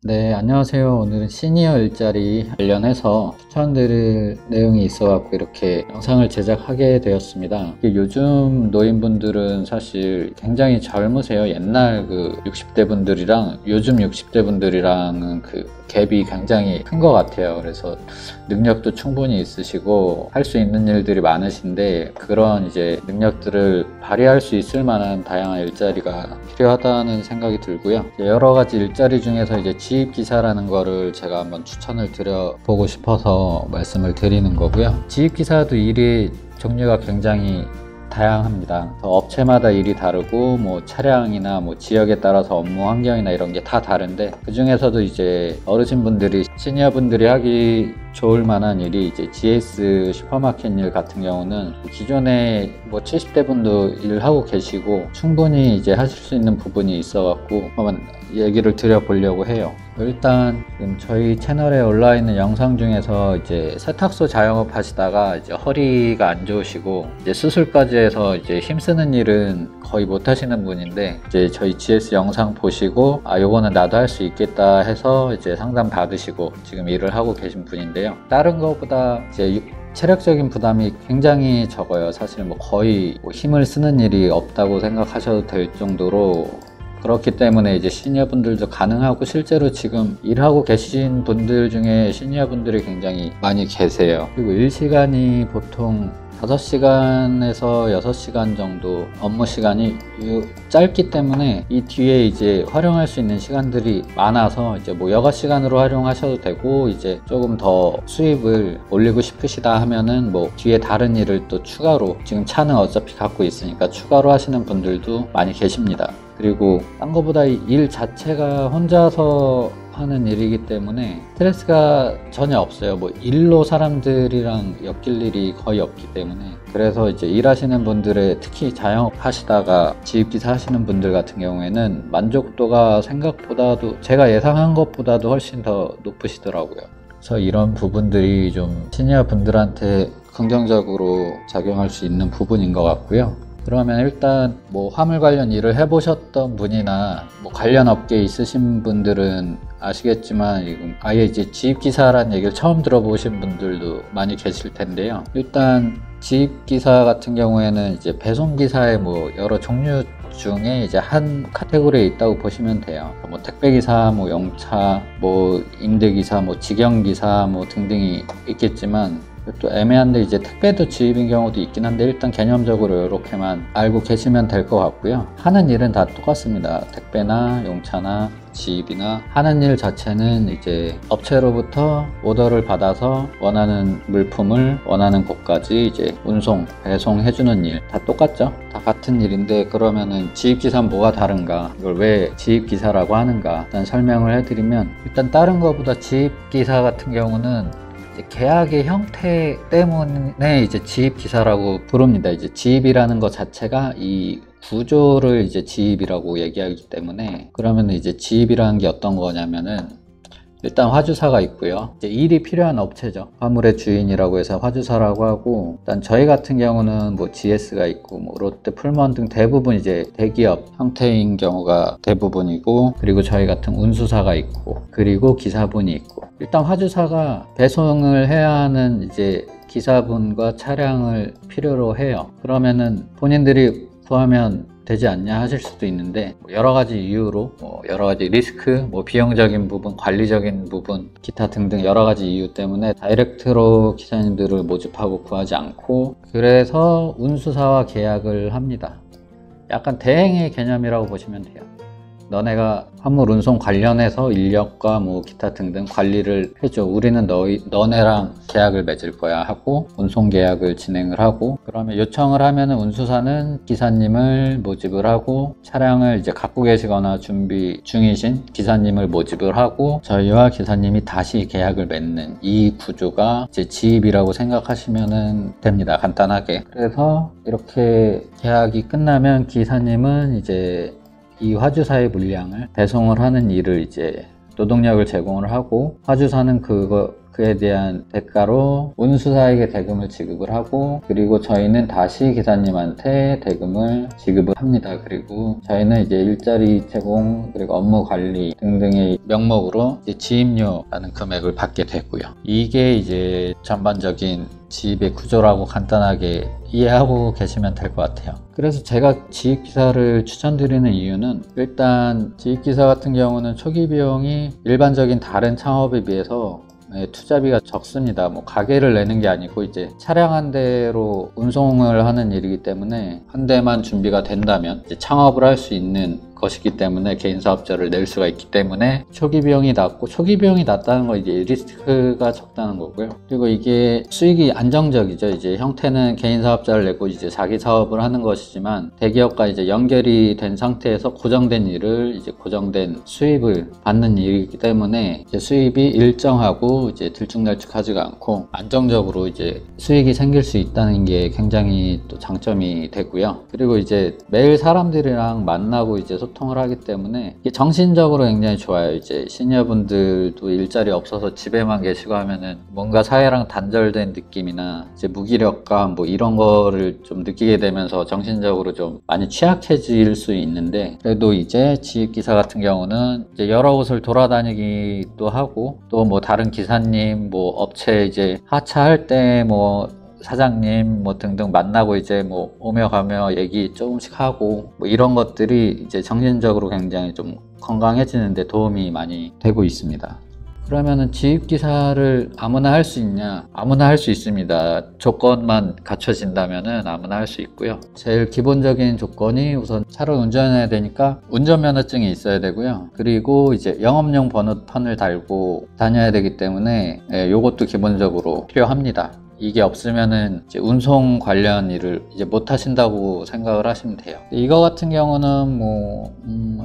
네, 안녕하세요. 오늘은 시니어 일자리 관련해서 추천드릴 내용이 있어갖고 이렇게 영상을 제작하게 되었습니다. 요즘 노인분들은 사실 굉장히 젊으세요. 옛날 60대 분들이랑 요즘 60대 분들이랑은 갭이 굉장히 큰 것 같아요. 그래서 능력도 충분히 있으시고 할 수 있는 일들이 많으신데 그런 이제 능력들을 발휘할 수 있을 만한 다양한 일자리가 필요하다는 생각이 들고요. 여러 가지 일자리 중에서 이제 지입기사라는 거를 제가 한번 추천을 드려보고 싶어서 말씀을 드리는 거고요. 지입기사도 일이 종류가 굉장히 다양합니다. 업체마다 일이 다르고 차량이나 지역에 따라서 업무 환경이나 이런 게 다 다른데 그 중에서도 이제 어르신분들이 시니어분들이 하기 좋을 만한 일이 이제 GS 슈퍼마켓 일 같은 경우는 기존에 70대 분도 일하고 계시고 충분히 이제 하실 수 있는 부분이 있어 갖고 한번 얘기를 드려보려고 해요. 일단 지금 저희 채널에 올라와 있는 영상 중에서 이제 세탁소 자영업 하시다가 이제 허리가 안 좋으시고 이제 수술까지 해서 이제 힘쓰는 일은 거의 못 하시는 분인데 이제 저희 GS 영상 보시고 요거는 나도 할 수 있겠다 해서 이제 상담 받으시고 지금 일을 하고 계신 분인데요. 다른 거보다 이제 체력적인 부담이 굉장히 적어요. 사실 거의 힘을 쓰는 일이 없다고 생각하셔도 될 정도로 그렇기 때문에 이제 시니어분들도 가능하고 실제로 지금 일하고 계신 분들 중에 시니어분들이 굉장히 많이 계세요. 그리고 일시간이 보통 5시간에서 6시간 정도 업무 시간이 짧기 때문에 이 뒤에 이제 활용할 수 있는 시간들이 많아서 이제 여가 시간으로 활용하셔도 되고 이제 조금 더 수입을 올리고 싶으시다 하면은 뒤에 다른 일을 또 추가로 지금 차는 어차피 갖고 있으니까 추가로 하시는 분들도 많이 계십니다. 그리고 딴 거보다 일 자체가 혼자서 하는 일이기 때문에 스트레스가 전혀 없어요. 일로 사람들이랑 엮일 일이 거의 없기 때문에 그래서 이제 일하시는 분들의 특히 자영업 하시다가 지입기사 하시는 분들 같은 경우에는 만족도가 생각보다도 제가 예상한 것보다도 훨씬 더 높으시더라고요. 그래서 이런 부분들이 좀 시니어 분들한테 긍정적으로 작용할 수 있는 부분인 것 같고요. 그러면 일단 화물 관련 일을 해보셨던 분이나 관련 업계에 있으신 분들은 아시겠지만 아예 이제 지입기사라는 얘기를 처음 들어보신 분들도 많이 계실 텐데요. 일단 지입기사 같은 경우에는 이제 배송기사의 여러 종류 중에 이제 한 카테고리에 있다고 보시면 돼요. 택배기사, 영차, 임대기사, 직영기사 등등이 있겠지만 또 애매한데 이제 택배도 지입인 경우도 있긴 한데 일단 개념적으로 이렇게만 알고 계시면 될 것 같고요. 하는 일은 다 똑같습니다. 택배나 용차나 지입이나 하는 일 자체는 이제 업체로부터 오더를 받아서 원하는 물품을 원하는 곳까지 이제 운송, 배송해주는 일 다 똑같죠? 다 같은 일인데 그러면은 지입기사는 뭐가 다른가? 이걸 왜 지입기사라고 하는가? 일단 설명을 해드리면 일단 다른 거보다 지입기사 같은 경우는 계약의 형태 때문에 이제 지입기사라고 부릅니다. 이제 지입이라는 것 자체가 이 구조를 이제 지입이라고 얘기하기 때문에 그러면 이제 지입이라는 게 어떤 거냐면은 일단 화주사가 있고요. 이제 일이 필요한 업체죠. 화물의 주인이라고 해서 화주사라고 하고 일단 저희 같은 경우는 GS가 있고 롯데, 풀먼 등 대부분 이제 대기업 형태인 경우가 대부분이고 그리고 저희 같은 운수사가 있고 그리고 기사분이 있고 일단 화주사가 배송을 해야 하는 이제 기사분과 차량을 필요로 해요. 그러면은 본인들이 구하면 되지 않냐 하실 수도 있는데 여러 가지 이유로 여러 가지 리스크, 비용적인 부분, 관리적인 부분, 기타 등등 여러 가지 이유 때문에 다이렉트로 기사님들을 모집하고 구하지 않고 그래서 운수사와 계약을 합니다. 약간 대행의 개념이라고 보시면 돼요. 너네가 화물 운송 관련해서 인력과 기타 등등 관리를 해줘. 우리는 너네랑 계약을 맺을 거야 하고 운송 계약을 진행을 하고 그러면 요청을 하면은 운수사는 기사님을 모집을 하고 차량을 이제 갖고 계시거나 준비 중이신 기사님을 모집을 하고 저희와 기사님이 다시 계약을 맺는 이 구조가 이제 지입이라고 생각하시면 됩니다. 간단하게. 그래서 이렇게 계약이 끝나면 기사님은 이제 이 화주사의 물량을 배송을 하는 일을 이제 노동력을 제공을 하고 화주사는 그에 대한 대가로 운수사에게 대금을 지급을 하고, 그리고 저희는 다시 기사님한테 대금을 지급을 합니다. 그리고 저희는 이제 일자리 제공 그리고 업무 관리 등등의 명목으로 이제 지입료라는 금액을 받게 되고요. 이게 이제 전반적인 지입의 구조라고 간단하게 이해하고 계시면 될 것 같아요. 그래서 제가 지입기사를 추천드리는 이유는, 일단 지입기사 같은 경우는 초기 비용이 일반적인 다른 창업에 비해서 투자비가 적습니다. 뭐 가게를 내는 게 아니고 이제 차량 한 대로 운송을 하는 일이기 때문에 한 대만 준비가 된다면 이제 창업을 할 수 있는 것이기 때문에 개인 사업자를 낼 수가 있기 때문에 초기 비용이 낮고, 초기 비용이 낮다는 건 이제 리스크가 적다는 거고요. 그리고 이게 수익이 안정적이죠. 이제 형태는 개인 사업자를 내고 이제 자기 사업을 하는 것이지만, 대기업과 이제 연결이 된 상태에서 고정된 일을 이제 고정된 수입을 받는 일이기 때문에 이제 수입이 일정하고 이제 들쭉날쭉하지가 않고 안정적으로 이제 수익이 생길 수 있다는 게 굉장히 또 장점이 되고요. 그리고 이제 매일 사람들이랑 만나고 이제 소통을 하기 때문에 이게 정신적으로 굉장히 좋아요. 이제 시니어분들도 일자리 없어서 집에만 계시고 하면은 뭔가 사회랑 단절된 느낌이나 이제 무기력감 뭐 이런 거를 좀 느끼게 되면서 정신적으로 좀 많이 취약해질 수 있는데, 그래도 이제 지입기사 같은 경우는 이제 여러 곳을 돌아다니기도 하고, 또 뭐 다른 기사님 뭐 업체 이제 하차할 때 뭐 사장님 뭐 등등 만나고 이제 뭐 오며 가며 얘기 조금씩 하고, 뭐 이런 것들이 이제 정신적으로 굉장히 좀 건강해지는 데 도움이 많이 되고 있습니다. 그러면은 지입기사를 아무나 할 수 있냐? 아무나 할 수 있습니다. 조건만 갖춰진다면은 아무나 할 수 있고요. 제일 기본적인 조건이, 우선 차를 운전해야 되니까 운전면허증이 있어야 되고요. 그리고 이제 영업용 번호판을 달고 다녀야 되기 때문에 요것도 기본적으로 필요합니다. 이게 없으면은 이제 운송 관련 일을 이제 못 하신다고 생각을 하시면 돼요. 이거 같은 경우는 뭐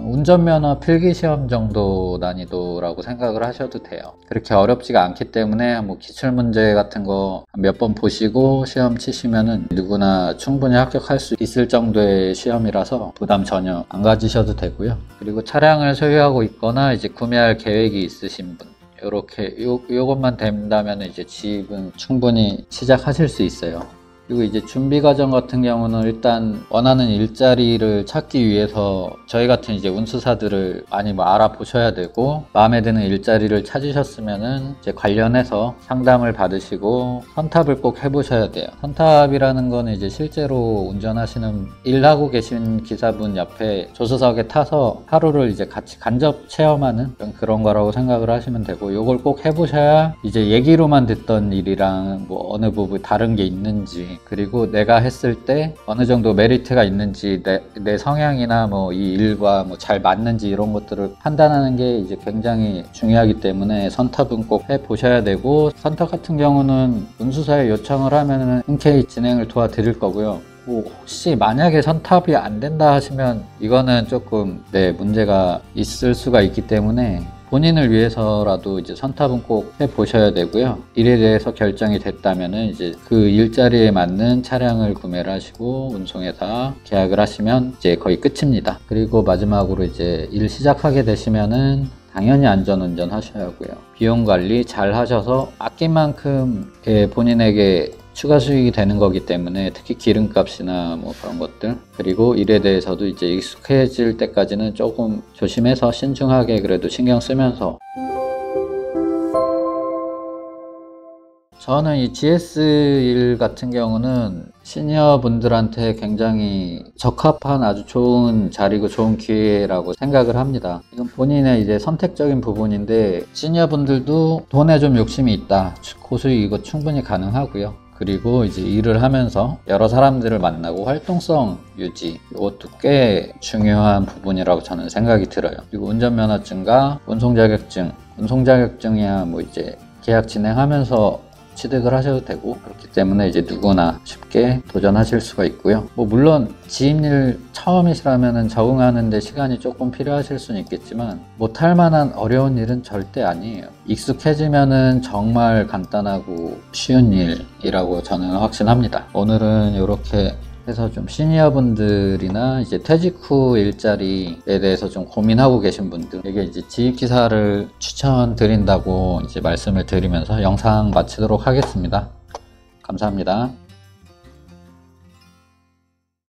운전면허 필기시험 정도 난이도라고 생각을 하셔도 돼요. 그렇게 어렵지가 않기 때문에 뭐 기출문제 같은 거 몇 번 보시고 시험 치시면은 누구나 충분히 합격할 수 있을 정도의 시험이라서 부담 전혀 안 가지셔도 되고요. 그리고 차량을 소유하고 있거나 이제 구매할 계획이 있으신 분, 요렇게 요것만 된다면 이제 지입은 충분히 시작하실 수 있어요. 그리고 이제 준비 과정 같은 경우는, 일단 원하는 일자리를 찾기 위해서 저희 같은 이제 운수사들을 많이 뭐 알아보셔야 되고, 마음에 드는 일자리를 찾으셨으면은 이제 관련해서 상담을 받으시고 선탑을 꼭 해보셔야 돼요. 선탑이라는 거는 이제 실제로 운전하시는 일하고 계신 기사분 옆에 조수석에 타서 하루를 이제 같이 간접 체험하는 그런 거라고 생각을 하시면 되고, 요걸 꼭 해보셔야 이제 얘기로만 듣던 일이랑 뭐 어느 부분 다른 게 있는지, 그리고 내가 했을 때 어느 정도 메리트가 있는지, 내 성향이나 뭐 이 일과 뭐 잘 맞는지 이런 것들을 판단하는 게 이제 굉장히 중요하기 때문에 선탑은 꼭 해보셔야 되고, 선탑 같은 경우는 운수사에 요청을 하면은 흔쾌히 진행을 도와드릴 거고요. 혹시 만약에 선탑이 안 된다 하시면 이거는 조금 문제가 있을 수가 있기 때문에 본인을 위해서라도 이제 선탑은 꼭 해보셔야 되고요. 일에 대해서 결정이 됐다면은 이제 그 일자리에 맞는 차량을 구매를 하시고 운송회사 계약을 하시면 이제 거의 끝입니다. 그리고 마지막으로 이제 일 시작하게 되시면은 당연히 안전운전 하셔야 하고요. 비용 관리 잘 하셔서 아낀 만큼 본인에게 추가 수익이 되는 거기 때문에, 특히 기름값이나 뭐 그런 것들, 그리고 일에 대해서도 이제 익숙해질 때까지는 조금 조심해서 신중하게 그래도 신경 쓰면서. 저는 이 GS 일 같은 경우는 시니어 분들한테 굉장히 적합한 아주 좋은 자리고 좋은 기회라고 생각을 합니다. 이건 본인의 이제 선택적인 부분인데, 시니어 분들도 돈에 좀 욕심이 있다, 고수익 이거 충분히 가능하고요. 그리고 이제 일을 하면서 여러 사람들을 만나고 활동성 유지, 이것도 꽤 중요한 부분이라고 저는 생각이 들어요. 그리고 운전면허증과 운송자격증이야 뭐 이제 계약 진행하면서 취득을 하셔도 되고, 그렇기 때문에 이제 누구나 쉽게 도전하실 수가 있고요. 뭐 물론 지입일 처음이시라면 적응하는데 시간이 조금 필요하실 수는 있겠지만, 못할 만한 어려운 일은 절대 아니에요. 익숙해지면은 정말 간단하고 쉬운 일이라고 저는 확신합니다. 오늘은 이렇게 그래서 좀 시니어분들이나 이제 퇴직 후 일자리에 대해서 좀 고민하고 계신 분들에게 이제 지입기사를 추천드린다고 이제 말씀을 드리면서 영상 마치도록 하겠습니다. 감사합니다.